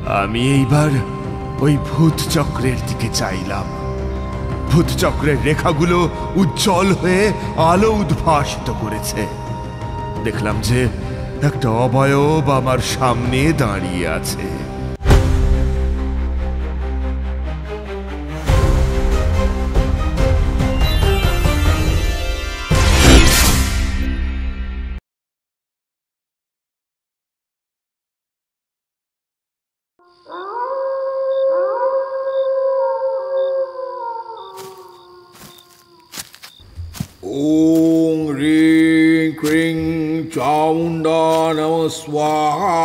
আমি এইবার ওই ভূত চক্রের দিকে চাইলাম। ভূত চক্রের রেখাগুলো উজ্জ্বল হয়ে আলো উদ্ভাসিত করেছে। দেখলাম যে একটা অবয়ব আমার সামনে দাঁড়িয়ে আছে। ওং হ্রিং ক্রিং চামুণ্ডা নমঃ স্বাহা।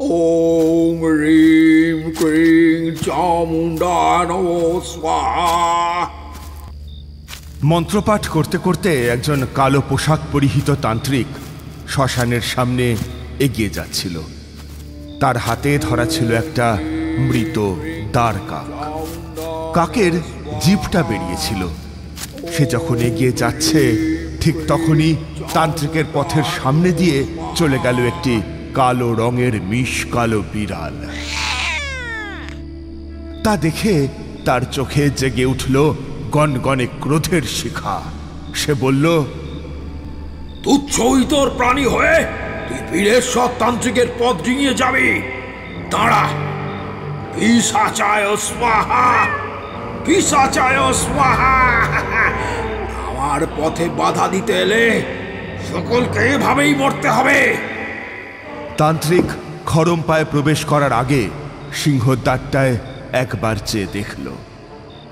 ওং হ্রিং ক্রিং চামুণ্ডা নমঃ স্বাহা। মন্ত্রপাঠ করতে করতে একজন কালো পোশাক পরিহিত তান্ত্রিক শ্মশানের সামনে এগিয়ে যাচ্ছিল। তার হাতে ধরা ছিল একটা মৃত দাঁড় কাক। কাকের জিভটা বেরিয়েছিল। সে যখন এগিয়ে যাচ্ছে ঠিক তখনই তান্ত্রিকের পথের সামনে দিয়ে চলে গেল একটি কালো রঙের মিশকালো বিড়াল। তা দেখে তার চোখে জেগে উঠল গনগনে ক্রোধের শিখা। সে বলল, তুচ্ছ ইতর প্রাণী হয়ে তুই বীরেশ্বর তান্ত্রিকের পথ ডিঙিয়ে যাবি? দাঁড়া! পিশাচায় স্বাহা, পিশাচায় স্বাহা। আমার পথে বাধা দিতে এলে সকলকে এভাবেই মরতে হবে। তান্ত্রিক খরম পায়ে প্রবেশ করার আগে সিংহদ্বারটায় একবার চেয়ে দেখল।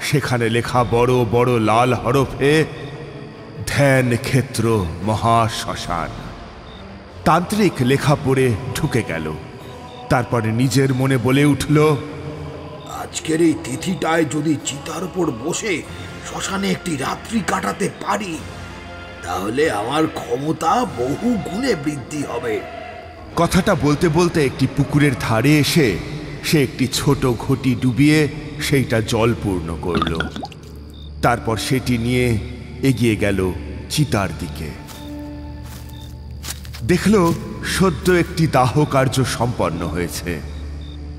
সেখানে লেখা বড় বড় লাল হরফে, ধ্যান ক্ষেত্র মহাশ্মশান। তান্ত্রিক লেখা পড়ে ঢুকে গেল। তারপরে নিজের মনে বলে উঠল, আজকের এই তিথিটায় যদি চিতার উপর বসে শ্মশানে একটি রাত্রি কাটাতে পারি তাহলে আমার ক্ষমতা বহু গুণে বৃদ্ধি হবে। কথাটা বলতে বলতে একটি পুকুরের ধারে এসে সে একটি ছোট ঘটি ডুবিয়ে সেইটা জল পূর্ণ করল। তারপর সেটি নিয়ে এগিয়ে গেল চিতার দিকে। দেখল সদ্য একটি দাহ কার্য সম্পন্ন হয়েছে।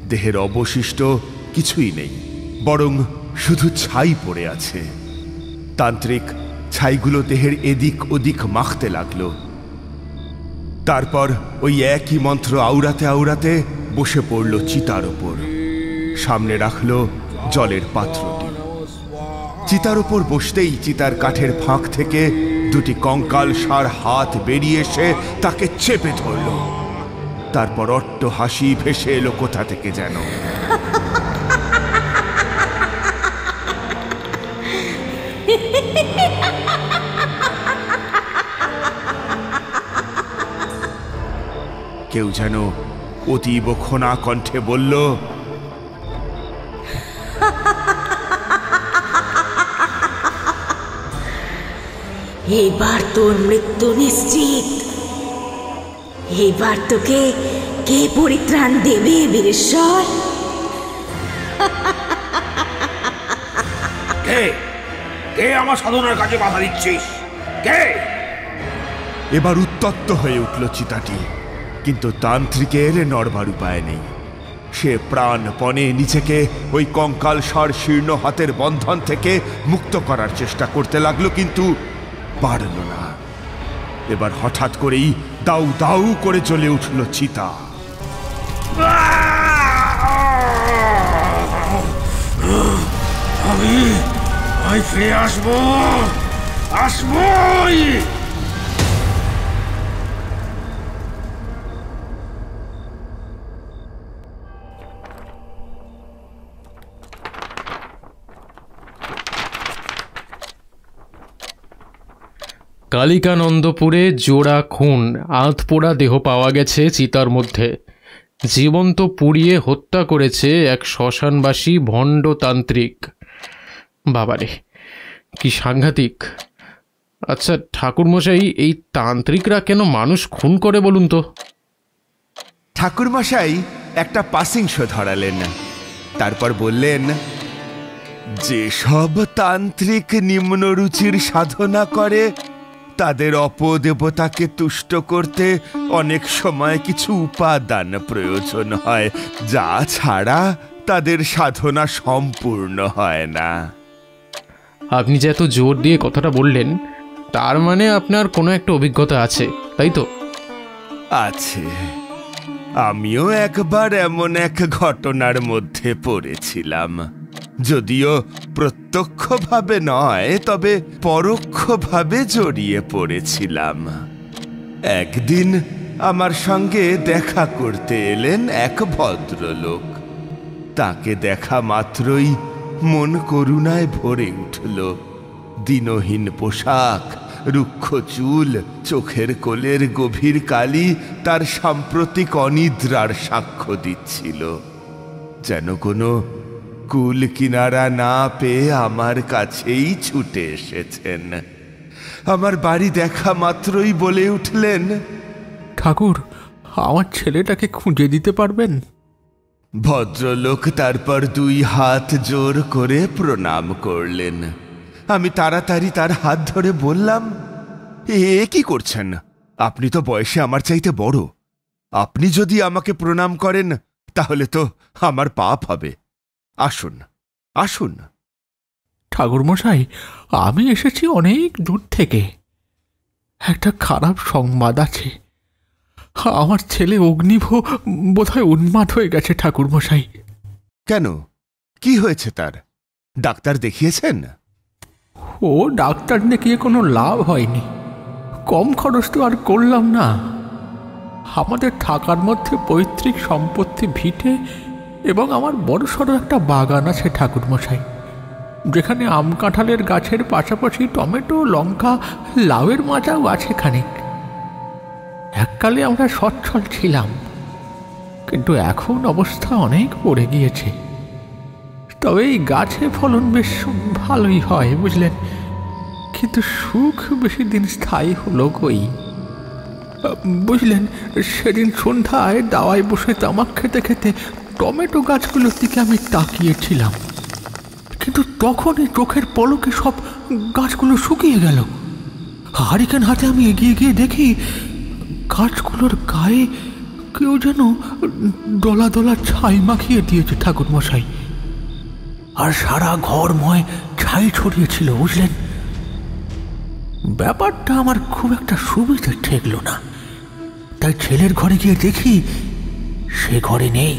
দেহের অবশিষ্ট কিছুই নেই, বরং শুধু ছাই পড়ে আছে। তান্ত্রিক ছাইগুলো দেহের এদিক ওদিক মাখতে লাগলো। তারপর ওই একই মন্ত্র আওড়াতে আওড়াতে বসে পড়ল চিতার ওপর। সামনে রাখল জলের পাত্রটি। চিতার ওপর বসতেই চিতার কাঠের ফাঁক থেকে দুটি কঙ্কালসার হাত বেরিয়ে এসে তাকে চেপে ধরল। তারপর অট্ট হাসি ভেসে এলো কোথা থেকে যেন। কেউ যেন অতীব খোনা কণ্ঠে বলল, এবার তোর মৃত্যু নিশ্চিত। এবার তোকে কে পরিত্রাণ দেবে বীরেশ্বর? কে কে আমার সাধনার কাজে বাধা দিচ্ছিস? কে? এবার উত্তপ্ত হয়ে উঠল চিতাটি, কিন্তু তান্ত্রিকের নড়বার উপায় নেই। সে প্রাণপণে নিজেকে ওই কঙ্কালসার শীর্ণ হাতের বন্ধন থেকে মুক্ত করার চেষ্টা করতে লাগলো, কিন্তু পারল না। এবার হঠাৎ করেই দাউ দাউ করে জ্বলে উঠল চিতা। আমি ফিরে আসবো, আসবই। কালিকানন্দপুরে জোড়া খুন, আধপোড়া দেহ পাওয়া গেছে চিতার মধ্যে। জীবন্ত পুড়িয়ে হত্যা করেছে এক শ্মশানবাসী ভণ্ড তান্ত্রিক। বাবারে, কি সাংঘাতিক! আচ্ছা ঠাকুরমশাই, এই তান্ত্রিকরা কেন মানুষ খুন করে বলুন তো? ঠাকুরমশাই একটা পাসিং শো ধরালেন। তারপর বললেন, যেসব তান্ত্রিক নিম্নরুচির সাধনা করে তাদের অপদেবতাকে তুষ্ট করতে অনেক সময় কিছু উপাদান প্রয়োজন হয়, যা ছাড়া তাদের সাধনা সম্পূর্ণ হয় না। আপনি যে এত জোর দিয়ে কথাটা বললেন, তার মানে আপনার কোনো একটা অভিজ্ঞতা আছে, তাই তো? আছে। আমিও একবার এমন এক ঘটনার মধ্যে পড়েছিলাম, যদিও প্রত্যক্ষভাবে নয়, তবে পরোক্ষভাবে জড়িয়ে পড়েছিলাম। একদিন আমার সঙ্গে দেখা করতে এলেন এক ভদ্রলোক। তাকে দেখা মাত্রই মন করুণায় ভরে উঠল। দিনহীন পোশাক, রুক্ষ চুল, চোখের কোলের গভীর কালি তার সাম্প্রতিক অনিদ্রার সাক্ষ্য দিচ্ছিল। যেন কোনো কুল কিনারা না পেয়ে আমার কাছেই ছুটে এসেছেন। আমার বাড়ি দেখা মাত্রই বলে উঠলেন, ঠাকুর, আমার ছেলেটাকে খুঁজে দিতে পারবেন? ভদ্রলোক তারপর 2 হাত জোর করে প্রণাম করলেন। আমি তাড়াতাড়ি তার হাত ধরে বললাম, এ কি করছেন? আপনি তো বয়সে আমার চাইতে বড়। আপনি যদি আমাকে প্রণাম করেন তাহলে তো আমার পাপ হবে। আসুন, আসুন। ঠাকুরমশাই, আমি এসেছি অনেক দূর থেকে। একটা খারাপ সংবাদ আছে। আমার ছেলে অগ্নিভ বোধহয় উন্মাদ হয়ে গেছে ঠাকুরমশাই। কেন, কি হয়েছে তার? ডাক্তার দেখিয়েছেন? ও ডাক্তার দেখিয়ে কোনো লাভ হয়নি। কম খরচ তো আর করলাম না। আমাদের থাকার মধ্যে পৈতৃক সম্পত্তি ভিটে এবং আমার বড়সড় একটা বাগান আছে ঠাকুরমশাই, যেখানে আম কাঁঠালের গাছের পাশাপাশি টমেটো, লঙ্কা, লাউয়ের মাচাও আছে খানিক। এককালে আমরা সচ্ছল ছিলাম, কিন্তু এখন অবস্থা অনেক পড়ে গিয়েছে। তবে এই গাছে ফলন বেশ ভালোই হয়, বুঝলেন, কিন্তু সুখ বেশি দিন স্থায়ী হলো কই। বুঝলেন, সেদিন সন্ধ্যায় দাওয়ায় বসে তামাক খেতে খেতে টমেটো গাছগুলোর দিকে আমি তাকিয়েছিলাম, কিন্তু তখনই চোখের পলকে সব গাছগুলো শুকিয়ে গেল। হারিকেন হাতে আমি এগিয়ে গিয়ে দেখি গাছগুলোর গায়ে কেউ যেন দলা দলা ছাই মাখিয়ে দিয়েছে ঠাকুরমশাই, আর সারা ঘরময় ছাই ছড়িয়েছিল, বুঝলেন। ব্যাপারটা আমার খুব একটা সুবিধে ঠেকল না, তাই ছেলের ঘরে গিয়ে দেখি সে ঘরে নেই।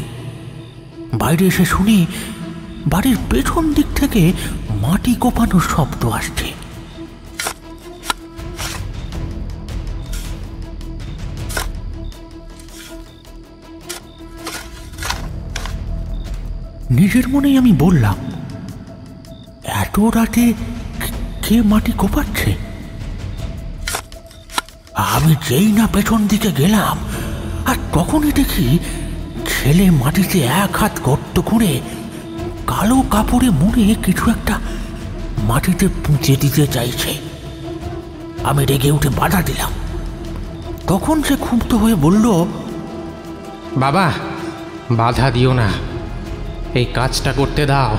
বাইরে এসে শুনি বাড়ির পেছন দিক থেকে মাটি কোপানোর শব্দ আসছে। নিজের মনেই আমি বললাম, এত রাতে কে মাটি কোপাচ্ছে? আমি যেই না পেছন দিকে গেলাম, আর তখনই দেখি ছেলে মাটিতে 1 হাত গর্ত করে কালো কাপড়ে মুড়ে কিছু একটা মাটিতে পুঁতে দিতে চাইছে। আমি রেগে উঠে বাধা দিলাম। তখন সে ক্ষুব্ধ হয়ে বলল, বাবা, বাধা দিও না, এই কাজটা করতে দাও।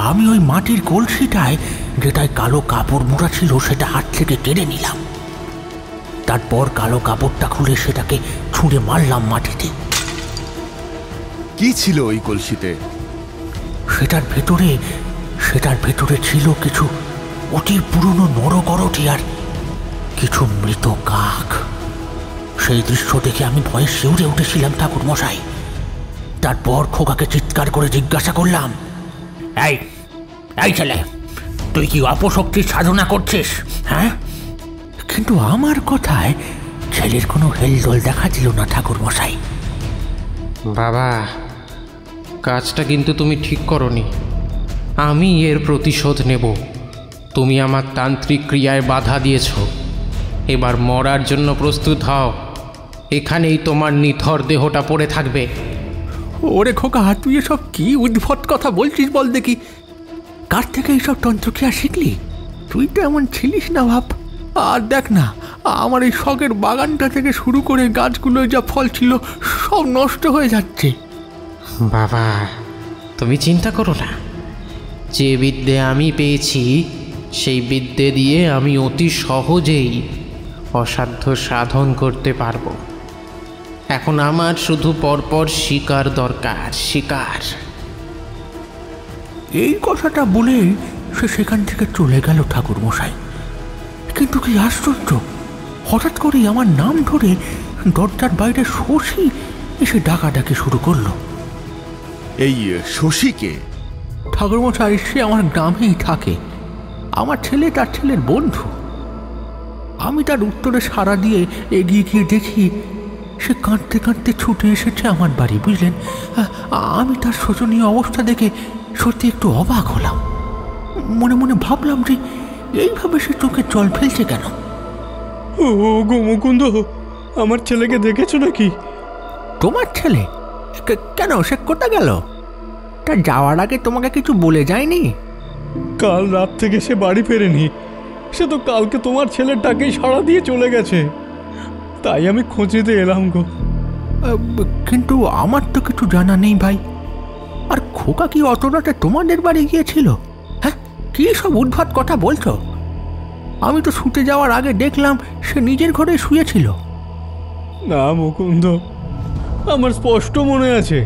আমি ওই মাটির কলসিটায় যেটায় কালো কাপড় মোড়া ছিল সেটা হাত থেকে কেড়ে নিলাম। তারপর কালো কাপড়টা খুলে সেটাকে ছুঁড়ে মারলাম মাটিতে। কি ছিল ওই কলসিতে? সেটার ভেতরে ছিল কিছু অতি পুরনো নরকরটি আর কিছু মৃত কাক। সেই দৃশ্য দেখে আমি ভয়ে শিউরে উঠেছিলাম ঠাকুরমশাই। তারপর খোকাকে চিৎকার করে জিজ্ঞাসা করলাম, এই ছেলে, তুই কি অপশক্তির সাধনা করছিস, হ্যাঁ? কিন্তু আমার কথায় ছেলের কোনো হেলদোল দেখা দিল না ঠাকুরমশাই। বাবা, কাজটা কিন্তু তুমি ঠিক করনি। আমি এর প্রতিশোধ নেব। তুমি আমার তান্ত্রিক ক্রিয়ায় বাধা দিয়েছ, এবার মরার জন্য প্রস্তুত হও। এখানেই তোমার নিথর দেহটা পড়ে থাকবে। ওরে খোকা, তুই এসব কি উদ্ভট কথা বলছিস বল দেখি? কার থেকে এইসব তন্ত্রক্রিয়া শিখলি? তুই তো এমন ছিলিস না ভাব। আর দেখ না, আমার এই শখের বাগানটা থেকে শুরু করে গাছগুলো যা ফল ছিল সব নষ্ট হয়ে যাচ্ছে। বাবা, তুমি চিন্তা করো না, যে বিদ্যে আমি পেয়েছি সেই বিদ্যে দিয়ে আমি অতি সহজেই অসাধ্য সাধন করতে পারবো। এখন আমার শুধু পরপর শিকার দরকার, শিকার। এই কথাটা বলে সে সেখান থেকে চলে গেল ঠাকুর মশাই। কিন্তু কি আশ্চর্য, হঠাৎ করেই আমার নাম ধরে দরজার বাইরে শশী এসে ডাকাডাকি শুরু করলো। এই শশীকে? ঠাকুর মশাই, সে আমার গ্রামেই থাকে, আমার ছেলে তার ছেলের বন্ধু। আমি তার উত্তরে সাড়া দিয়ে এগিয়ে গিয়ে দেখি সে কাঁদতে কাঁদতে ছুটে এসেছে আমার বাড়ি, বুঝলেন। আমি তার শোচনীয় অবস্থা দেখে সত্যি একটু অবাক হলাম। মনে মনে ভাবলাম যে এইভাবে সে চোখে জল ফেলছে কেন। ও গো মুকুন্দ, আমার ছেলেকে দেখেছো নাকি? তোমার ছেলে? কেন, সে কোথা গেল? তা যাওয়ার আগে তোমাকে কিছু বলে যায়নি? কাল রাত থেকে সে বাড়ি ফেরেনি। সে তো কালকে তোমার ছেলের ডাকেই সাড়া দিয়ে চলে গেছে, তাই আমি খোঁজ নিতে এলাম গো। কিন্তু আমার তো কিছু জানা নেই ভাই। আর খোকা কি অত রাতে তোমাদের বাড়ি গিয়েছিল? হ্যাঁ, কি সব উদ্ভট কথা বলছো? আমি তো শুতে যাওয়ার আগে দেখলাম সে নিজের ঘরে শুয়েছিল। না মুকুন্দ, আমার স্পষ্ট মনে আছে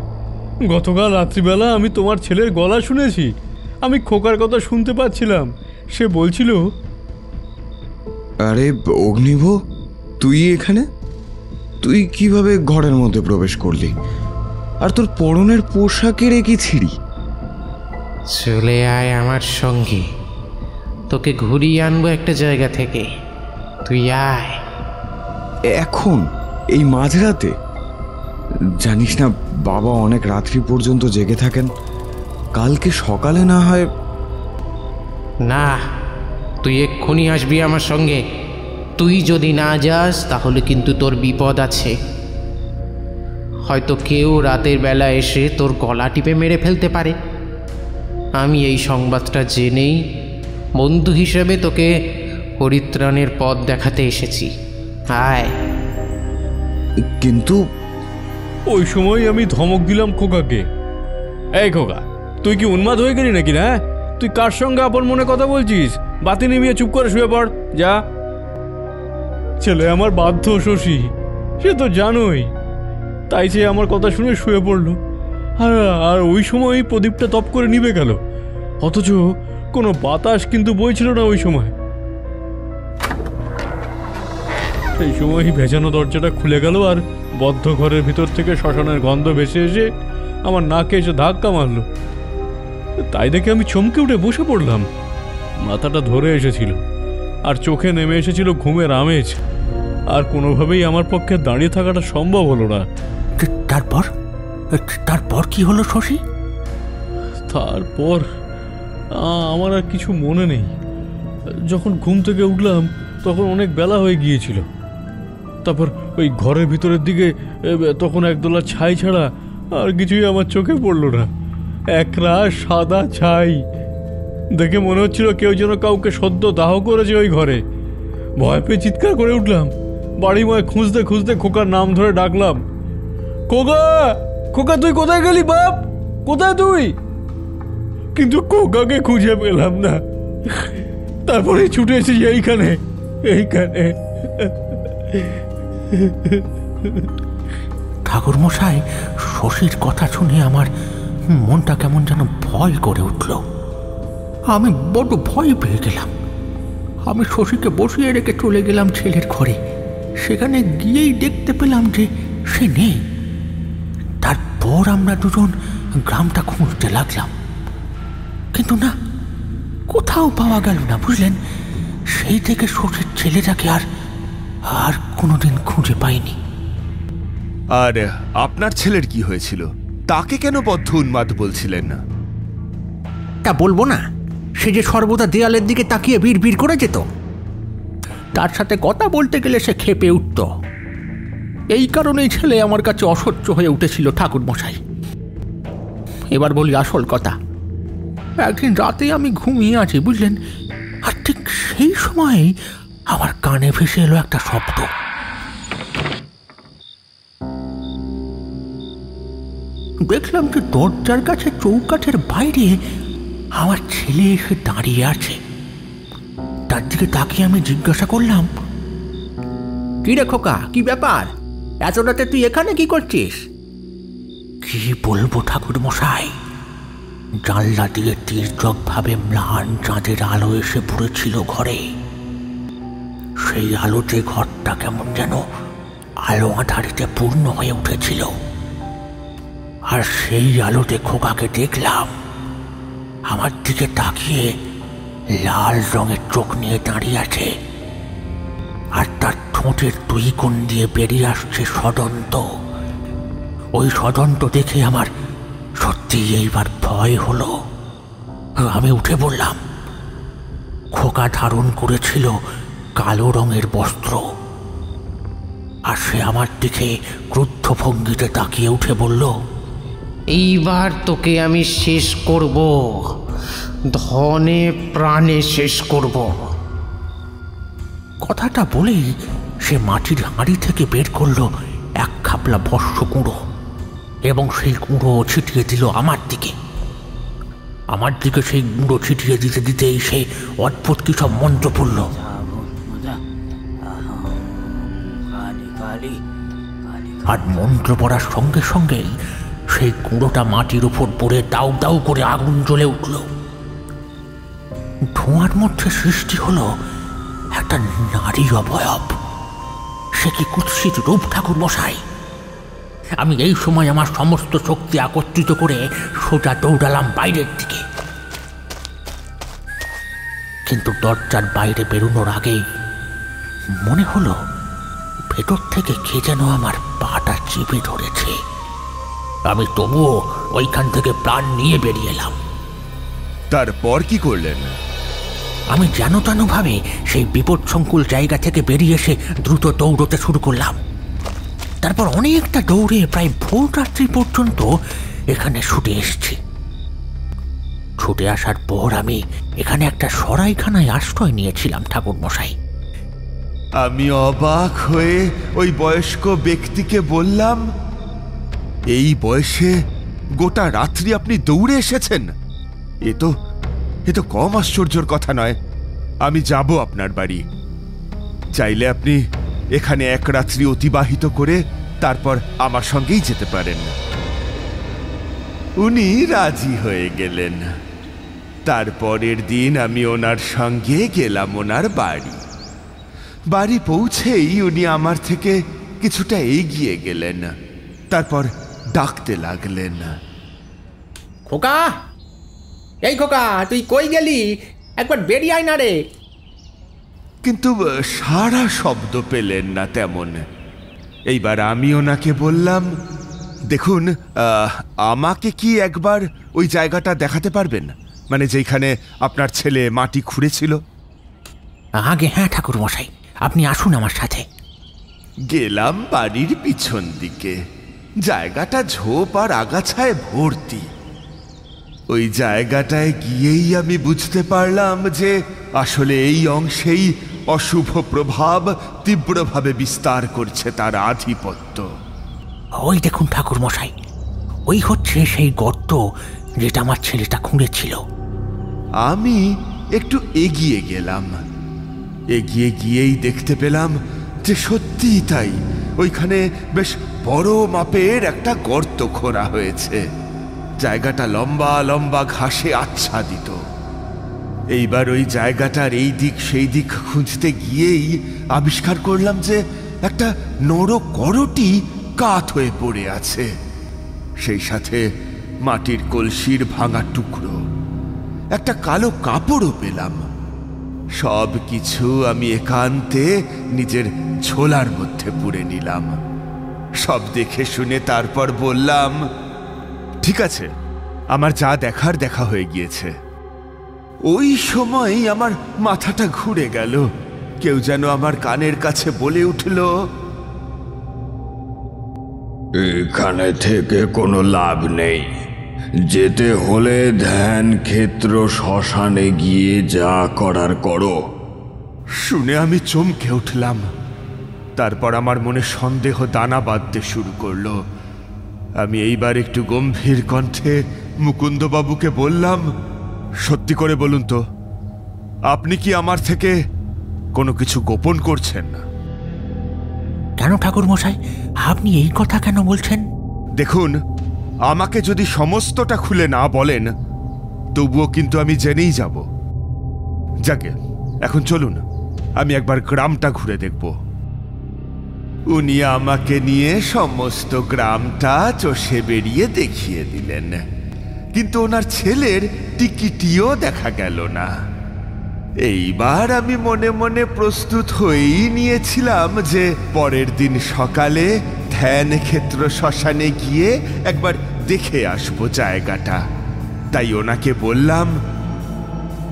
গতকাল রাত্রিবেলা আমি তোমার ছেলের গলা শুনেছি। আমি খোকার কথা শুনতে পাচ্ছিলাম। সে বলছিল, আরে অগ্নিভ, তুই এখানে? তুই কিভাবে ঘরের মধ্যে প্রবেশ করলি? আর তোর পরনের পোশাকের কি ছিঁড়ি? চলে আয় আমার সঙ্গে, তোকে ঘুরিয়ে আনবো একটা জায়গা থেকে। তুই আয়। এখন এই মাঝরাতে? জানিস না বাবা অনেক রাত্রি পর্যন্ত জেগে থাকেন। কালকে সকালে না হয়? না, তুই এক্ষুনি আসবি আমার সঙ্গে। তুই যদি না যাস তাহলে কিন্তু তোর বিপদ আছে। হয়তো কেউ রাতের বেলা এসে তোর গলা টিপে মেরে ফেলতে পারে। আমি এই সংবাদটা জেনেই বন্ধু হিসেবে তোকে পরিত্রাণের পথ দেখাতে এসেছি। আয়। কিন্তু ওই সময় আমি ধমক দিলাম খোকাকে। এই খোকা, তুই কি উন্মাদ হয়ে গেলি নাকি? না, তুই কার সঙ্গে আপন মনে কথা বলছিস? বাতি নিভিয়ে চুপ করে শুয়ে পড়, যা। ছেলে আমার বাধ্য শশী, সে তো জানোই, তাই সে আমার কথা শুনে শুয়ে পড়লো। আর ওই সময় প্রদীপটা তপ করে নিভে গেল, অথচ কোনো বাতাস কিন্তু বইছিল না ওই সময়। সেই সময় ভেজানো দরজাটা খুলে গেল আর বদ্ধ ঘরের ভিতর থেকে শ্মশানের গন্ধ ভেসে এসে আমার নাকে এসে ধাক্কা মারলো। তাই দেখে আমি চমকে উঠে বসে পড়লাম। মাথাটা ধরে এসেছিল আর চোখে নেমে এসেছিল ঘুমের আমেজ। আর কোনোভাবেই আমার পক্ষে দাঁড়িয়ে থাকাটা সম্ভব হলো না। তারপর কি হলো শশী? তারপর আমার আর কিছু মনে নেই। যখন ঘুম থেকে উঠলাম তখন অনেক বেলা হয়ে গিয়েছিল। তারপর ওই ঘরের ভিতরের দিকে তখন একদলা ছাই ছাড়া আর কিছুই আমার চোখে পড়ল না। একরাশ সাদা ছাই। দেখে মনে হচ্ছিল কেউ যেন কাউকে সদ্য দাহ করেছে ওই ঘরে। ভয় পেয়ে চিৎকার করে উঠলাম। বাড়িময় খুঁজতে খুঁজতে খোকার নাম ধরে ডাকলাম, খোকা, খোকা তুই কোথায় গেলি বাপ? কোথায় তুই? কিন্তু খোকাকে খুঁজে পেলাম না। তারপরে ছুটে এসেছি এইখানে। ঠাকুর মশাই, শশীর কথা শুনে আমার মনটা কেমন যেন ভয় করে উঠল। আমি বড় ভয় পেয়ে গেলাম। আমি শশীকে বসিয়ে রেখে চলে গেলাম ছেলের ঘরে। সেখানে গিয়েই দেখতে পেলাম যে সে নেই। তারপর আমরা দুজন গ্রামটা খুঁজতে লাগলাম, কিন্তু না, কোথাও পাওয়া গেল না, বুঝলেন। সেই থেকে শশীর ছেলেটাকে আর কোনোদিন খুঁজে পাইনি। আর আপনার ছেলের কি হয়েছিল? তাকে কেন বদ্ধ উন্মাদ বলছিলেন না? তা বলবো না? সে যে সর্বদা দেয়ালের দিকে তাকিয়ে বিড় করে যেত। তার সাথে কথা বলতে গেলে সে ক্ষেপে উঠত। এই কারণেই ছেলে আমার কাছে অসহ্য হয়ে উঠেছিল ঠাকুর মশাই। এবার বলি আসল কথা। একদিন রাতে আমি ঘুমিয়ে আছি, বুঝলেন, আর ঠিক সেই সময় আমার কানে ভেসে এলো একটা শব্দ। দেখলাম যে দরজার কাছে চৌকাঠের বাইরে আমার ছেলে এসে দাঁড়িয়ে আছে। তার দিকে তাকিয়ে আমি জিজ্ঞাসা করলাম, কি রে খোকা, কি ব্যাপার? এত রাতে তুই এখানে কি করছিস? কি বলবো ঠাকুর মশাই, জানলা দিয়ে তীর্যক ভাবে ম্লান চাঁদের আলো এসে পড়েছিল ঘরে। সেই আলোতে ঘরটা কেমন যেন আলো আঁধারিতে পূর্ণ হয়ে উঠেছিল। আর সেই আলোতে খোকাকে দেখলাম আমার দিকে তাকিয়ে লাল রঙের চোখ নিয়ে দাঁড়িয়ে আছে, আর তার ঠোঁটের দুই কোণ দিয়ে বেরিয়ে আসছে সদন্ত। ওই সদন্ত দেখে আমার সত্যি এইবার ভয় হলো। আমি উঠে বললাম। খোকা ধারণ করেছিল কালো রঙের বস্ত্র, আর সে আমার দিকে ক্রুদ্ধ ভঙ্গিতে তাকিয়ে উঠে বলল, এইবার তোকে আমি শেষ করব, ধনে প্রাণে শেষ করব। কথাটা বলেই সে মাটির হাঁড়ি থেকে বের করলো এক খাপলা ভস্য কুঁড়ো, এবং সেই কুঁড়ো ছিটিয়ে দিল আমার দিকে। সেই গুঁড়ো ছিটিয়ে দিতে দিতেই সে অদ্ভুত কি সব মন্ত্র পড়ল। আর মন্ত্র পড়ার সঙ্গে সঙ্গেই সেই গুঁড়োটা মাটির উপর পড়ে দাউ দাউ করে আগুন জ্বলে উঠল। ধোঁয়ার মধ্যে সৃষ্টি হলো একটা নারী অবয়ব। সে কি কুৎসিত রূপ ঠাকুর মশাই! আমি এই সময় আমার সমস্ত শক্তি একত্রিত করে সোজা দৌড়ালাম বাইরের দিকে। কিন্তু দরজার বাইরে বেরোনোর আগেই মনে হলো ভেতর থেকে কে যেন আমার পাটা চিপে ধরেছে। আমি তবুও ওইখান থেকে প্রাণ নিয়ে বেরিয়ে এলাম। তারপর কি করলেন? আমি যেন তেনভাবে সেই বিপদসংকুল জায়গা থেকে বেরিয়ে এসে দ্রুত দৌড়তে শুরু করলাম। তারপর অনেকটা দৌড়ে প্রায় ভোর রাত্রি পর্যন্ত এখানে ছুটে এসেছি। ছুটে আসার পর আমি এখানে একটা সরাইখানায় আশ্রয় নিয়েছিলাম ঠাকুর মশাই। আমি অবাক হয়ে ওই বয়স্ক ব্যক্তিকে বললাম, এই বয়সে গোটা রাত্রি আপনি দৌড়ে এসেছেন? এ তো কম আশ্চর্যের কথা নয়। আমি যাব আপনার বাড়ি, চাইলে আপনি এখানে এক রাত্রি অতিবাহিত করে তারপর আমার সঙ্গেই যেতে পারেন। উনি রাজি হয়ে গেলেন। তারপরের দিন আমি ওনার সঙ্গে গেলাম ওনার বাড়ি পৌঁছেই উনি আমার থেকে কিছুটা এগিয়ে গেলেন, তারপর ডাকতে লাগলেন, খোকা, এই খোকা, তুই কই গেলি? একবার বেরিয়ে আয় না রে। কিন্তু সারা শব্দ পেলেন না তেমন। এইবার আমি ওনাকে বললাম, দেখুন, আমাকে কি একবার ওই জায়গাটা দেখাতে পারবেন, মানে যেখানে আপনার ছেলে মাটি খুঁড়েছিল? আগে হ্যাঁ ঠাকুর মশাই, আপনি আসুন আমার সাথে। গেলাম বাড়ির পিছন দিকে। জায়গাটা ঝোপ আর আগাছায় ভর্তি। ওই জায়গাটায় গিয়েই আমি বুঝতে পারলাম যে আসলে এই অংশেই অশুভ প্রভাব তীব্রভাবে বিস্তার করছে তার আধিপত্য। ওই দেখুন ঠাকুর মশাই, ওই হচ্ছে সেই গর্ত যেটা আমার ছেলেটা খুঁড়েছিল। আমি একটু এগিয়ে গেলাম। এগিয়ে গিয়েই দেখতে পেলাম যে সত্যিই তাই, ওইখানে বেশ বড় মাপের একটা গর্ত খোঁড়া হয়েছে। জায়গাটা লম্বা লম্বা ঘাসে আচ্ছাদিত। এইবার ওই জায়গাটার এই দিক সেই দিক খুঁজতে গিয়েই আবিষ্কার করলাম যে একটা নড় করটি কাত হয়ে পড়ে আছে, সেই সাথে মাটির কলসির ভাঙা টুকরো, একটা কালো কাপড়ও পেলাম। সব কিছু আমি একান্তে নিজের ঝোলার মধ্যে পুরে নিলাম। সব দেখে শুনে তারপর বললাম, ঠিক আছে, আমার যা দেখার দেখা হয়ে গিয়েছে। ওই সময় আমার মাথাটা ঘুরে গেল। কেউ যেন আমার কানের কাছে বলে উঠল, এখানে থেকে কোনো লাভ নেই, যেতে হলে ধ্যান ক্ষেত্র শ্মশানে গিয়ে যা করার করো। শুনে আমি চমকে উঠলাম। তারপর আমার মনে সন্দেহ দানা বাঁধতে শুরু করলো। আমি এইবার একটু গম্ভীর কণ্ঠে মুকুন্দবাবুকে বললাম, সত্যি করে বলুন তো, আপনি কি আমার থেকে কোনো কিছু গোপন করছেন না? কেন ঠাকুর মশাই, আপনি এই কথা কেন বলছেন? দেখুন, আমাকে যদি সমস্তটা খুলে না বলেন তবুও কিন্তু আমি জেনেই যাব। যাকে এখন চলুন, আমি একবার গ্রামটা ঘুরে দেখব। উনি আমাকে নিয়ে সমস্ত গ্রামটা চষে বেরিয়ে দেখিয়ে দিলেন, কিন্তু ওনার ছেলের টিকিটিও দেখা গেল না। এইবার আমি মনে মনে প্রস্তুত হয়েই নিয়েছিলাম যে পরের দিন সকালে ধ্যান ক্ষেত্র শ্মশানে গিয়ে একবার দেখে আসবো জায়গাটা। তাই ওনাকে বললাম,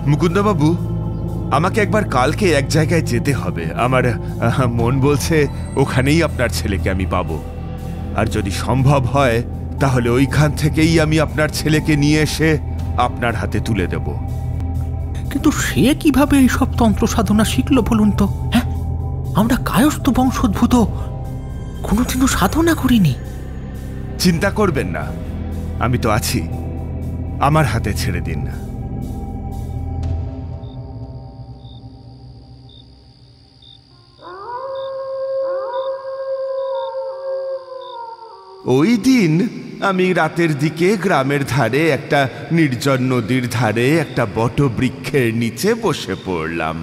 মুকুন্দবাবু, আমাকে একবার কালকে এক জায়গায় যেতে হবে। আমার মন বলছে ওখানেই আপনার ছেলেকে আমি পাবো। আর যদি সম্ভব হয় তাহলে ওইখান থেকেই আমি আপনার ছেলেকে নিয়ে এসে আপনার হাতে তুলে দেব। কিন্তু সে কিভাবে এইসব তন্ত্র সাধনা শিখলো বলুন তো? হ্যাঁ, আমরা কায়স্থ বংশোদ্ভূত, কোনোদিনও সাধনা করিনি। চিন্তা করবেন না, আমি তো আছি, আমার হাতে ছেড়ে দিন। ওই দিন আমি রাতের দিকে গ্রামের ধারে একটা নির্জন নদীর ধারে একটা বটবৃক্ষের নিচে বসে পড়লাম।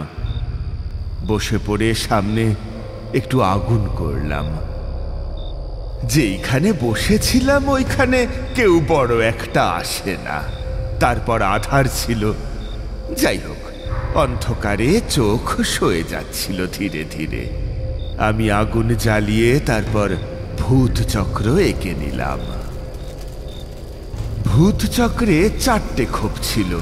বসে পড়ে সামনে একটু আগুন করলাম। যেইখানে বসেছিলাম ওইখানে কেউ বড় একটা আসে না। তারপর আধার ছিল। যাই হোক, অন্ধকারে চোখ সয়ে যাচ্ছিল ধীরে ধীরে। আমি আগুন জ্বালিয়ে তারপর ভূত চক্র এঁকে নিলাম। ভূত চক্রে 4টে খোপ ছিল।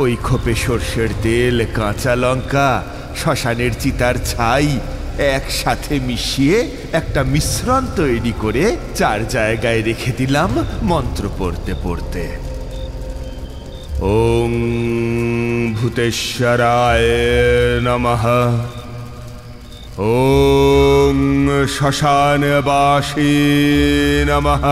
ওই খোপে সর্ষের তেল, কাঁচা লঙ্কা, শ্মশানের চিতার ছাই একসাথে মিশিয়ে একটা মিশ্রণ তৈরি করে 4 জায়গায় রেখে দিলাম মন্ত্র পড়তে পড়তে। ওং ভূতেশ্বরায় নমঃ, ওং শ্মশানবাসী নমঃ।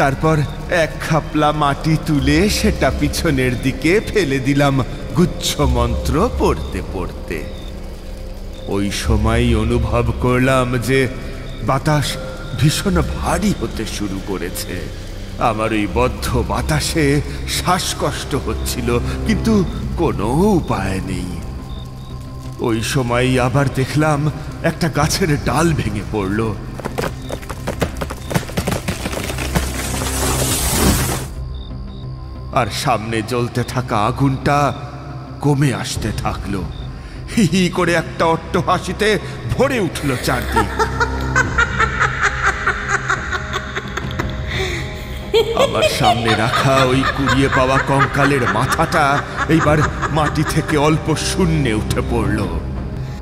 তারপর 1 খাপলা মাটি তুলে সেটা পিছনের দিকে ফেলে দিলাম গুচ্ছ মন্ত্র পড়তে পড়তে। ওই সময় অনুভব করলাম যে বাতাস ভীষণ ভারী হতে শুরু করেছে। আমার ওই বদ্ধ বাতাসে শ্বাসকষ্ট হচ্ছিল, কিন্তু কোনো উপায় নেই। ওই সময় আবার দেখলাম একটা গাছের ডাল ভেঙে পড়ল। আর সামনে জ্বলতে থাকা আগুনটা কমে আসতে থাকলো। হি হি করে একটা অট্টহাসিতে ভরে উঠল চারদিক। আমার সামনে রাখা ওই কুড়িয়ে পাওয়া কঙ্কালের মাথাটা এইবার মাটি থেকে অল্প শূন্যে উঠে পড়ল।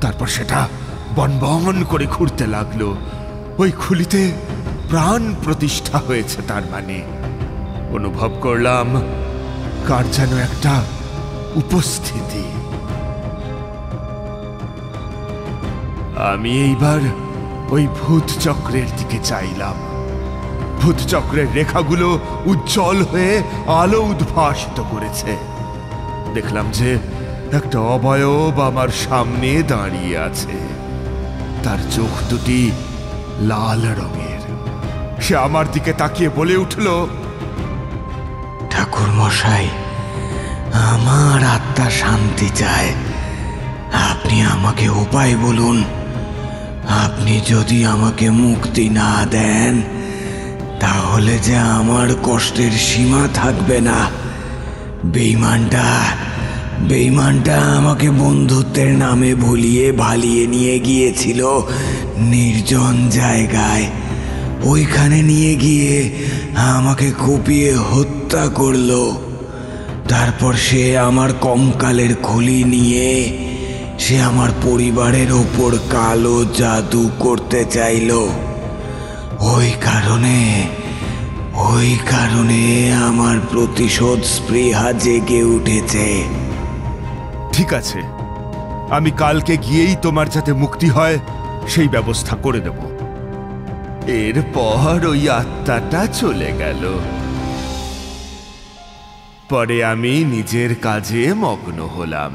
তারপর সেটা বনবন করে ঘুরতে লাগলো। ওই খুলিতে প্রাণ প্রতিষ্ঠা হয়েছে। তার মানে অনুভব করলাম কার যেন একটা উপস্থিতি। আমি এইবার ওই ভূত চক্রের দিকে চাইলাম। ভূত চক্রের রেখাগুলো উজ্জ্বল হয়ে আলো উদ্ভাসিত করেছে। দেখলাম যে একটা অবয়ব আমার সামনে দাঁড়িয়ে আছে। তার চোখ দুটি লাল রঙের। সে আমার দিকে তাকিয়ে বলে উঠল, ঠাকুর মশাই, আমার আত্মা শান্তি চায়। আপনি আমাকে উপায় বলুন। আপনি যদি আমাকে মুক্তি না দেন তাহলে যে আমার কষ্টের সীমা থাকবে না। বেঈমানটা আমাকে বন্ধুত্বের নামে ভুলিয়ে ভালিয়ে নিয়ে গিয়েছিল নির্জন জায়গায়। ওইখানে নিয়ে গিয়ে আমাকে কুপিয়ে হত্যা করলো। তারপর সে আমার কঙ্কালের খুলি নিয়ে সে আমার পরিবারের ওপর কালো জাদু করতে চাইল। ওই কারণে আমার প্রতিশোধ স্পৃহা জেগে উঠেছে। ঠিক আছে, আমি কালকে গিয়েই তোমার যাতে মুক্তি হয় সেই ব্যবস্থা করে দেব। এরপর ওই আত্মাটা চলে গেল। পরে আমি নিজের কাজে মগ্ন হলাম।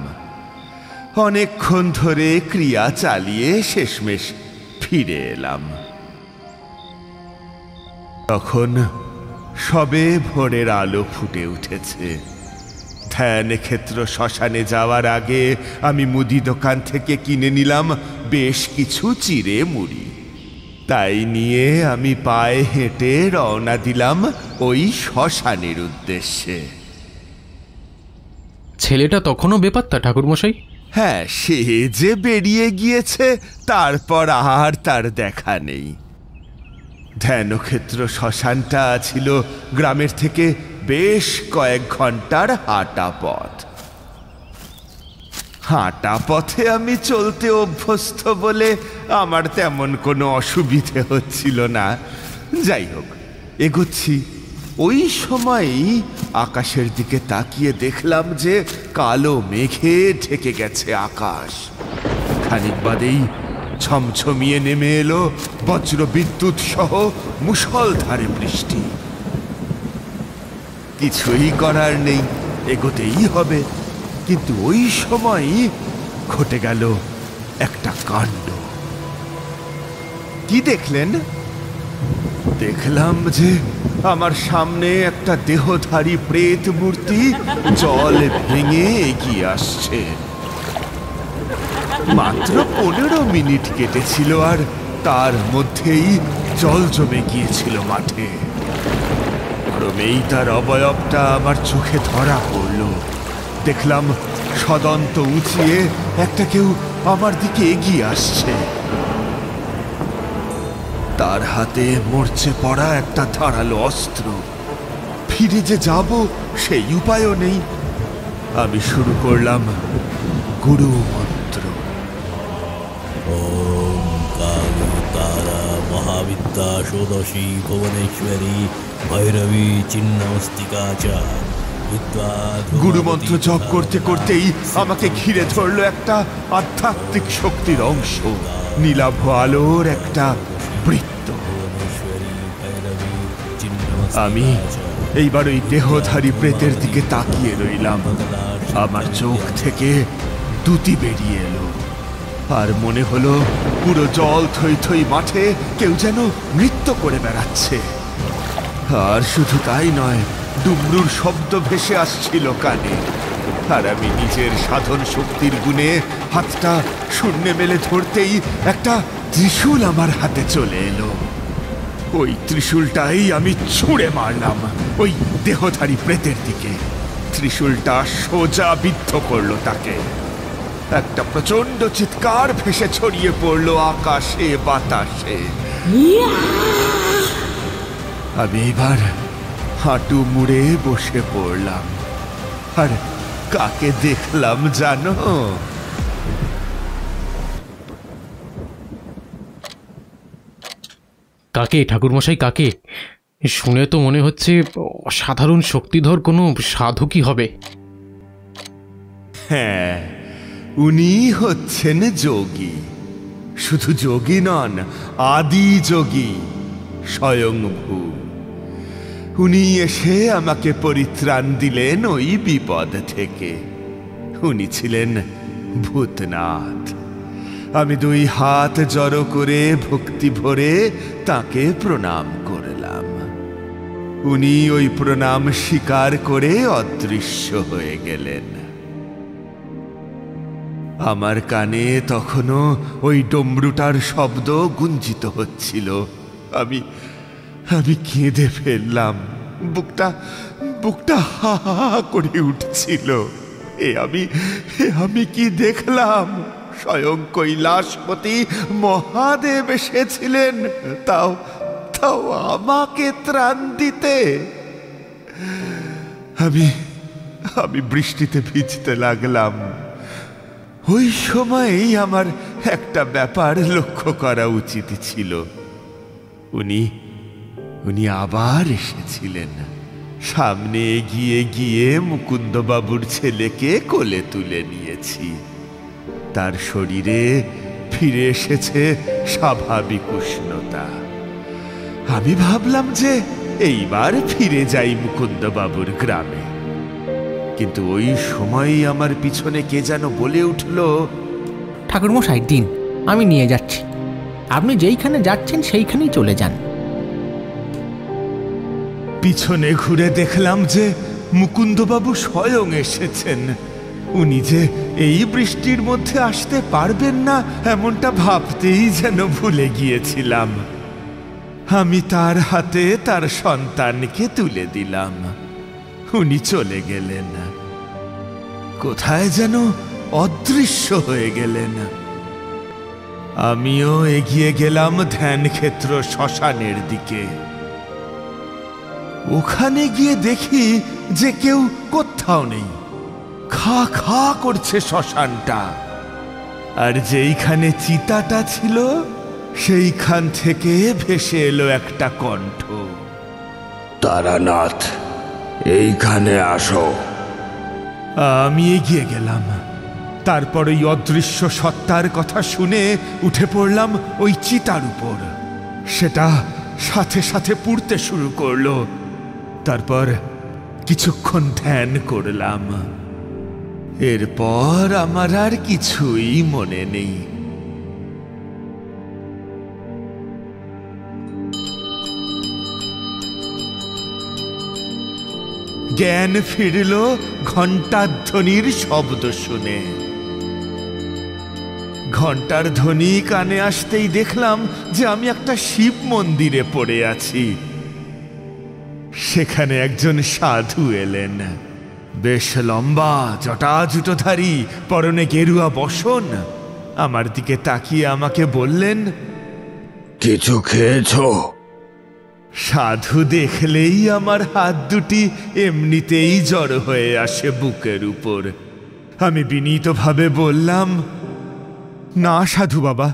অনেকক্ষণ ধরে ক্রিয়া চালিয়ে শেষমেশ ফিরে এলাম। তখন সবে ভোরের আলো ফুটে উঠেছে। ধ্যান ক্ষেত্র শ্মশানে যাওয়ার আগে আমি মুদি দোকান থেকে কিনে নিলাম বেশ কিছু চিড়ে মুড়ি। তাই নিয়ে আমি পায়ে হেঁটে রওনা দিলাম ওই শ্মশানের উদ্দেশ্যে। ছেলেটা তখনও বেপাত্তা ঠাকুরমশাই? হ্যাঁ, সে যে বেরিয়ে গিয়েছে তারপর আর তার দেখা নেই। ধ্যানক্ষেত্র শ্মশানটা ছিল গ্রামের থেকে বেশ কয়েক ঘন্টার হাঁটা পথ। হাঁটা পথে আমি চলতে অভ্যস্ত বলে আমার তেমন কোনো অসুবিধে হচ্ছিল না। যাই হোক, এগোচ্ছি। ওই সময়ই আকাশের দিকে তাকিয়ে দেখলাম যে কালো মেঘে ঢেকে গেছে আকাশ। খানিক বাদেই ছমছমিয়ে নেমে এলো বজ্র বিদ্যুৎ সহ মুষলধারে বৃষ্টি। কিছুই করার নেই, এগোতেই হবে। কিন্তু ওই সময়ই ঘটে গেল একটা কাণ্ড। কি দেখলেন? দেখলাম যে আমার সামনে একটা দেহধারী প্রেত মূর্তি জল ভেঙে এগিয়ে আসছে। মাত্র 15 মিনিট কেটেছিল আর তার মধ্যেই জল জমে গিয়েছিল মাঠে। ক্রমেই তার অবয়বটা আমার চোখে ধরা পড়ল। দেখলাম সদন্ত উঁচিয়ে একটা কেউ আমার দিকে এগিয়ে আসছে। তার হাতে মরচে পড়া একটা ধারালো অস্ত্র। ফিরে যে যাব সেই উপায়ও নেই। আমি শুরু করলাম গুরু মন্ত্র। ওম কামতারা মহাবিদ্যা ষোদশী ভুবনেশ্বরী ভৈরবী চিন্নমস্তিকা চ। গুরু মন্ত্র জপ করতে করতেই আমাকে ঘিরে ধরলো একটা আধ্যাত্মিক শক্তির অংশ, নীলাভ আলোর একটা বৃত্ত। আমি এইবার ওই দেহধারী প্রেতের দিকে তাকিয়ে রইলাম। আমার চোখ থেকে দুটি বেরিয়ে এলো, আর মনে হলো পুরো জল থই থই মাঠে কেউ যেন নৃত্য করে বেড়াচ্ছে। আর শুধু তাই নয়, ডুমরুর শব্দ ভেসে আসছিল কানে। আর আমি নিজের সাধন শক্তির গুণে হাতটা শূন্যে মেলে ধরতেই একটা ত্রিশূল আমার হাতে চলে এলো। ওই ত্রিশূলটাই আমি ছুঁড়ে মারলাম ওই দেহধারী প্রেতের দিকে। ত্রিশূলটা সোজা বিদ্ধ করলো তাকে। একটা প্রচন্ড চিৎকার ভেসে ছড়িয়ে পড়লো আকাশে বাতাসে। আমি এবার হাঁটু মুড়ে বসে পড়লাম। আর কাকে দেখলাম জানো? কাকে ঠাকুরমশাই, কাকে? শুনে তো মনে হচ্ছে অসাধারণ শক্তিধর কোনো সাধু কি হবে। হ্যাঁ, উনি হচ্ছেন যোগী। শুধু যোগী নন, আদি যোগী, স্বয়ংভূ। উনি এসে আমাকে পরিত্রাণ দিলেন ওই বিপদ থেকে। উনি ছিলেন ভূতনাথ। আমি 2 হাত জড়ো করে ভক্তি ভরে তাকে প্রণাম করলাম। উনি ওই প্রণাম স্বীকার করে অদৃশ্য হয়ে গেলেন। আমার কানে তখনও ওই ডমরুটার শব্দ গুঞ্জিত হচ্ছিল। আমি কেঁদে ফেললাম। বুকটা হা হা করে উঠছিল। আমি কি দেখলাম? স্বয়ং কৈলাসপতি মহাদেব এসেছিলেন, তাও আমাকে ত্রাণ দিতে। আমি বৃষ্টিতে ভিজতে লাগলাম। ওই সময়েই আমার একটা ব্যাপার লক্ষ্য করা উচিত ছিল। উনি আবার এসেছিলেন। সামনে এগিয়ে গিয়ে মুকুন্দবাবুর ছেলেকে কোলে তুলে নিয়েছি। তার শরীরে ফিরে এসেছে স্বাভাবিক উষ্ণতা। আমি ভাবলাম যে এইবার ফিরে যাই মুকুন্দবাবুর গ্রামে। কিন্তু ওই সময়ই আমার পিছনে কে যেন বলে উঠল, ঠাকুরমশাই দিন, আমি নিয়ে যাচ্ছি। আপনি যেইখানে যাচ্ছেন সেইখানেই চলে যান। পিছনে ঘুরে দেখলাম যে মুকুন্দবাবু স্বয়ং এসেছেন। উনি যে এই বৃষ্টির মধ্যে আসতে পারবেন না এমনটা ভাবতেই যেন ভুলে গিয়েছিলাম। আমি তার হাতে তার সন্তানকে তুলে দিলাম। উনি চলে গেলেন, কোথায় যেন অদৃশ্য হয়ে গেলেন। আমিও এগিয়ে গেলাম ধ্যানক্ষেত্র শ্মশানের দিকে। ওখানে গিয়ে দেখি যে কেউ কোথাও নেই। খা খা করছে শ্মশানটা। আর যেইখানে চিতাটা ছিল সেইখান থেকে ভেসে এলো একটা কণ্ঠ, তারানাথ, এইখানে আসো। আমি এগিয়ে গেলাম। তারপর ওই অদৃশ্য সত্তার কথা শুনে উঠে পড়লাম ওই চিতার উপর। সেটা সাথে সাথে পুড়তে শুরু করলো। তারপর কিছুক্ষণ ধ্যান করলাম। এরপর আমার আর কিছুই মনে নেই। জ্ঞান ফিরল ঘণ্টাধ্বনির শব্দ শুনে। ঘণ্টার ধ্বনি কানে আসতেই দেখলাম যে আমি একটা শিব মন্দিরে পড়ে আছি। সেখানে একজন সাধু এলেন, বেশ লম্বা, জটাজুটোধারী, পরনে গেরুয়া বসন। আমার দিকে তাকিয়ে আমাকে বললেন, কিছু খেয়েছো? সাধু দেখলেই আমার হাত দুটি এমনিতেই জড়ো হয়ে আসে বুকের উপর। আমি বিনীতভাবে বললাম, না সাধু বাবা,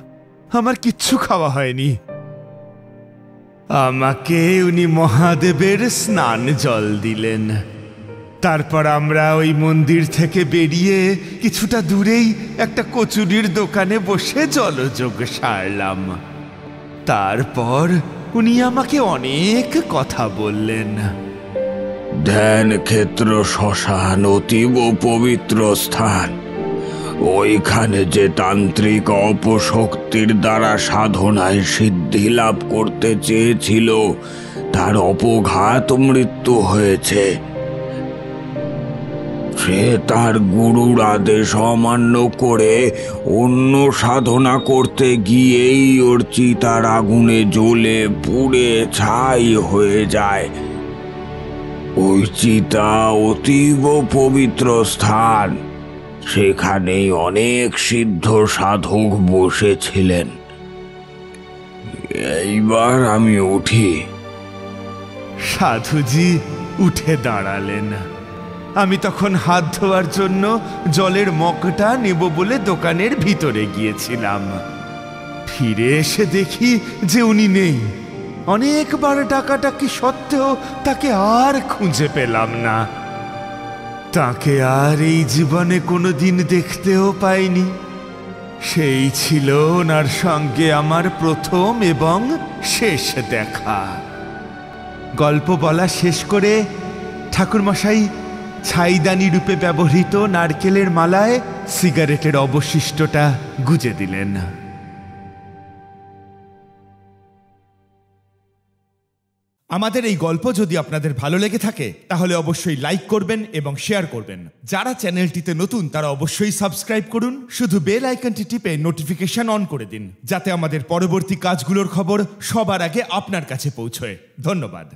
আমার কিচ্ছু খাওয়া হয়নি। আমাকে উনি মহাদেবের স্নান জল দিলেন। তারপর আমরা ওই মন্দির থেকে বেরিয়ে কিছুটা দূরেই একটা কচুরির দোকানে বসে জলযোগ সারলাম। তারপর উনি আমাকে অনেক কথা বললেন। ধ্যানক্ষেত্র শ্মশান অতীব পবিত্র স্থান। ওইখানে যে তান্ত্রিক অপশক্তির দ্বারা সাধনায় সিদ্ধি লাভ করতে চেয়েছিল তার অপঘাত মৃত্যু হয়েছে। সে তার গুরুর আদেশ অমান্য করে অন্য সাধনা করতে গিয়েই ওর চিতার আগুনে জ্বলে পুড়ে ছাই হয়ে যায়। ওই চিতা অতীব পবিত্র স্থান। সেখানেই অনেক সিদ্ধ সাধক বসেছিলেন। এইবার আমি উঠি। সাধুজি উঠে দাঁড়ালেন। আমি তখন হাত ধোয়ার জন্য জলের মগটা নেব বলে দোকানের ভিতরে গিয়েছিলাম। ফিরে এসে দেখি যে উনি নেই। অনেকবার ডাকাডাকি সত্ত্বেও তাকে আর খুঁজে পেলাম না। তাকে আর এই জীবনে কোনোদিন দেখতেও পাইনি। সেই ছিল ওনার সঙ্গে আমার প্রথম এবং শেষ দেখা। গল্প বলা শেষ করে ঠাকুরমশাই ছাইদানি রূপে ব্যবহৃত নারকেলের মালায় সিগারেটের অবশিষ্টটা গুজে দিলেন। আমাদের এই গল্প যদি আপনাদের ভালো লেগে থাকে তাহলে অবশ্যই লাইক করবেন এবং শেয়ার করবেন। যারা চ্যানেলটিতে নতুন তারা অবশ্যই সাবস্ক্রাইব করুন। শুধু বেল আইকনটি টিপে নোটিফিকেশন অন করে দিন, যাতে আমাদের পরবর্তী কাজগুলোর খবর সবার আগে আপনার কাছে পৌঁছয়। ধন্যবাদ।